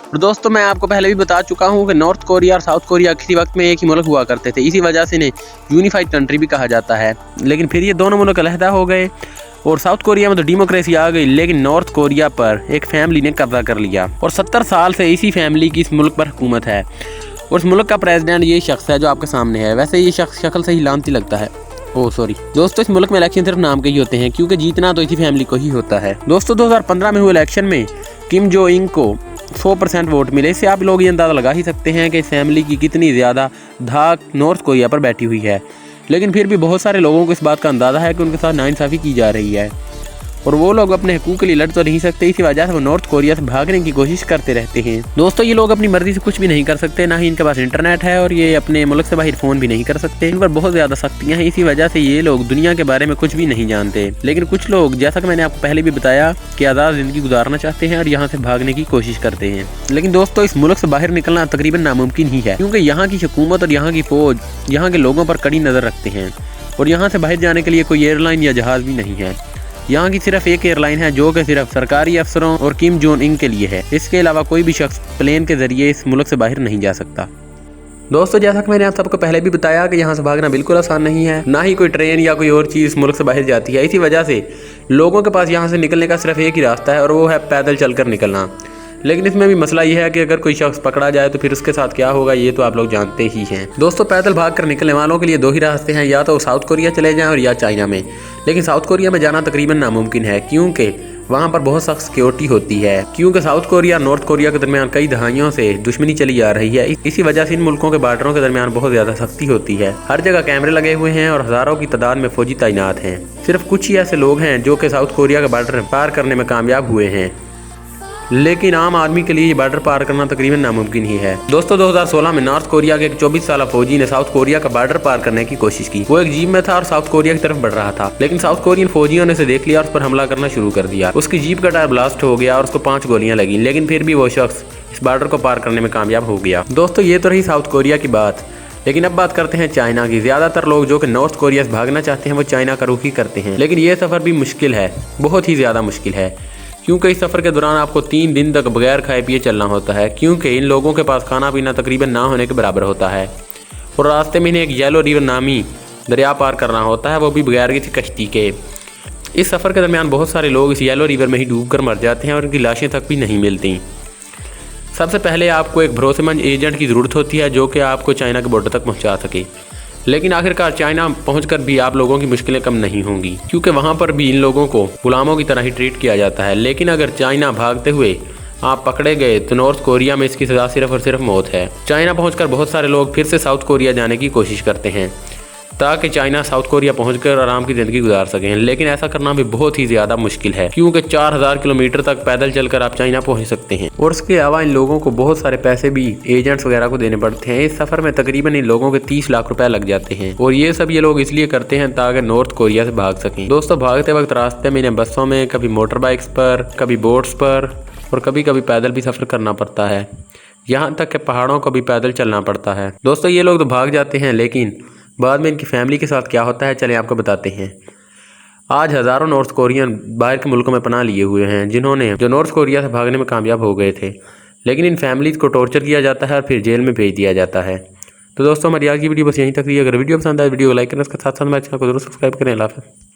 और दोस्तों मैं आपको पहले भी बता चुका हूँ कि नॉर्थ कोरिया और साउथ कोरिया किसी वक्त में एक ही मुल्क हुआ करते थे, इसी वजह से इन्हें यूनिफाइड कंट्री भी कहा जाता है। लेकिन फिर ये दोनों मुल्क अलहदा हो गए और साउथ कोरिया में तो डेमोक्रेसी आ गई, लेकिन नॉर्थ कोरिया पर एक फैमिली ने कब्जा कर लिया और 70 साल से इसी फैमिली की इस मुल्क पर हुकूमत है। और इस मुल्क का प्रेसिडेंट यही शख्स है जो आपके सामने है। वैसे ये शख्स शक्ल से ही लानती लगता है। ओह सॉरी दोस्तों, इस मुल्क में इलेक्शन सिर्फ नाम के ही होते हैं, क्योंकि जीतना तो इसी फैमिली को ही होता है। दोस्तों 2015 में हुए इलेक्शन में किम जो इंग को 100% वोट मिले। इससे आप लोग ये अंदाज़ा लगा ही सकते हैं कि इस फैमिली की कितनी ज़्यादा धाक नॉर्थ कोरिया पर बैठी हुई है। लेकिन फिर भी बहुत सारे लोगों को इस बात का अंदाज़ा है कि उनके साथ नाइंसाफ़ी की जा रही है और वो लोग अपने हकूक़ के लिए लड़ तो नहीं सकते। इसी वजह से वो नॉर्थ कोरिया से भागने की कोशिश करते रहते हैं। दोस्तों ये लोग अपनी मर्जी से कुछ भी नहीं कर सकते, ना ही इनके पास इंटरनेट है और ये अपने मुल्क से बाहर फ़ोन भी नहीं कर सकते। इन पर बहुत ज़्यादा सख्तियाँ हैं, इसी वजह से ये लोग दुनिया के बारे में कुछ भी नहीं जानते। लेकिन कुछ लोग, जैसा कि मैंने आपको पहले भी बताया, कि आज़ाद ज़िंदगी गुजारना चाहते हैं और यहाँ से भागने की कोशिश करते हैं। लेकिन दोस्तों इस मुल्क से बाहर निकलना तकरीबन नामुमकिन ही है, क्योंकि यहाँ की हुकूमत और यहाँ की फ़ौज यहाँ के लोगों पर कड़ी नज़र रखते हैं और यहाँ से बाहर जाने के लिए कोई एयरलाइन या जहाज़ भी नहीं है। यहाँ की सिर्फ एक एयरलाइन है जो कि सिर्फ सरकारी अफसरों और किम जोंग इंग के लिए है। इसके अलावा कोई भी शख्स प्लेन के ज़रिए इस मुल्क से बाहर नहीं जा सकता। दोस्तों जैसा कि मैंने आप सबको पहले भी बताया कि यहाँ से भागना बिल्कुल आसान नहीं है, ना ही कोई ट्रेन या कोई और चीज़ इस मुल्क से बाहर जाती है। इसी वजह से लोगों के पास यहाँ से निकलने का सिर्फ एक ही रास्ता है और वो है पैदल चलकर निकलना। लेकिन इसमें भी मसला यह है कि अगर कोई शख्स पकड़ा जाए तो फिर उसके साथ क्या होगा, ये तो आप लोग जानते ही हैं। दोस्तों पैदल भागकर निकलने वालों के लिए दो ही रास्ते हैं, या तो साउथ कोरिया चले जाएं और या चाइना में। लेकिन साउथ कोरिया में जाना तकरीबन नामुमकिन है, क्योंकि वहाँ पर बहुत सख्त सिक्योरिटी होती है, क्योंकि साउथ कोरिया और नॉर्थ कोरिया के दरमियान कई दहाइयों से दुश्मनी चली आ रही है। इसी वजह से इन मुल्कों के बॉर्डरों के दरमियान बहुत ज़्यादा सख्ती होती है। हर जगह कैमरे लगे हुए हैं और हज़ारों की तादाद में फौजी तैनात हैं। सिर्फ कुछ ही ऐसे लोग हैं जो कि साउथ कोरिया के बॉर्डर पार करने में कामयाब हुए हैं, लेकिन आम आदमी के लिए ये बॉर्डर पार करना तकरीबन नामुमकिन ही है। दोस्तों 2016 में नॉर्थ कोरिया के एक 24 साल फौजी ने साउथ कोरिया का बॉर्डर पार करने की कोशिश की। वो एक जीप में था और साउथ कोरिया की तरफ बढ़ रहा था, लेकिन साउथ कोरियन फौजियों ने उसे देख लिया और उस पर हमला करना शुरू कर दिया। उसकी जीप का टायर ब्लास्ट हो गया और उसको 5 गोलियां लगी, लेकिन फिर भी वो शख्स इस बॉर्डर को पार करने में कामयाब हो गया। दोस्तों ये तो रही साउथ कोरिया की बात, लेकिन अब बात करते हैं चाइना की। ज़्यादातर लोग जो कि नॉर्थ कोरिया से भागना चाहते हैं वो चाइना का रुख ही करते हैं, लेकिन ये सफ़र भी मुश्किल है, बहुत ही ज़्यादा मुश्किल है, क्योंकि इस सफ़र के दौरान आपको 3 दिन तक बगैर खाए पिए चलना होता है, क्योंकि इन लोगों के पास खाना पीना तकरीबन ना होने के बराबर होता है। और रास्ते में इन्हें एक येलो रिवर नामी दरिया पार करना होता है, वो भी बगैर किसी कश्ती के। इस सफ़र के दरमियान बहुत सारे लोग इस येलो रिवर में ही डूब कर मर जाते हैं और उनकी लाशें तक भी नहीं मिलती। सबसे पहले आपको एक भरोसेमंद एजेंट की ज़रूरत होती है जो कि आपको चाइना के बॉर्डर तक पहुँचा सके। लेकिन आखिरकार चाइना पहुंचकर भी आप लोगों की मुश्किलें कम नहीं होंगी, क्योंकि वहां पर भी इन लोगों को गुलामों की तरह ही ट्रीट किया जाता है। लेकिन अगर चाइना भागते हुए आप पकड़े गए तो नॉर्थ कोरिया में इसकी सज़ा सिर्फ और सिर्फ मौत है। चाइना पहुंचकर बहुत सारे लोग फिर से साउथ कोरिया जाने की कोशिश करते हैं ताकि चाइना साउथ कोरिया पहुंचकर आराम की ज़िंदगी गुजार सकें, लेकिन ऐसा करना भी बहुत ही ज़्यादा मुश्किल है, क्योंकि 4000 किलोमीटर तक पैदल चलकर आप चाइना पहुंच सकते हैं। और इसके अलावा इन लोगों को बहुत सारे पैसे भी एजेंट्स वगैरह को देने पड़ते हैं। इस सफ़र में तकरीबन इन लोगों के 30 लाख रुपए लग जाते हैं, और ये सब ये लोग इसलिए करते हैं ताकि नॉर्थ कोरिया से भाग सकें। दोस्तों भागते वक्त रास्ते में इन्हें बसों में, कभी मोटर बाइक्स पर, कभी बोट्स पर और कभी कभी पैदल भी सफ़र करना पड़ता है, यहाँ तक कि पहाड़ों को भी पैदल चलना पड़ता है। दोस्तों ये लोग तो भाग जाते हैं, लेकिन बाद में इनकी फैमिली के साथ क्या होता है चलें आपको बताते हैं। आज हज़ारों नॉर्थ कोरियन बाहर के मुल्कों में पनाह लिए हुए हैं, जो नॉर्थ कोरिया से भागने में कामयाब हो गए थे, लेकिन इन फैमिलीज़ को टॉर्चर किया जाता है और फिर जेल में भेज दिया जाता है। तो दोस्तों हमारी आज की वीडियो बस यहीं तक थी। अगर वीडियो पसंद आए वीडियो को लाइक करें, उसके साथ साथ हमारे चैनल को जरूर सब्सक्राइब करें। अल्लाह हाफ़िज़।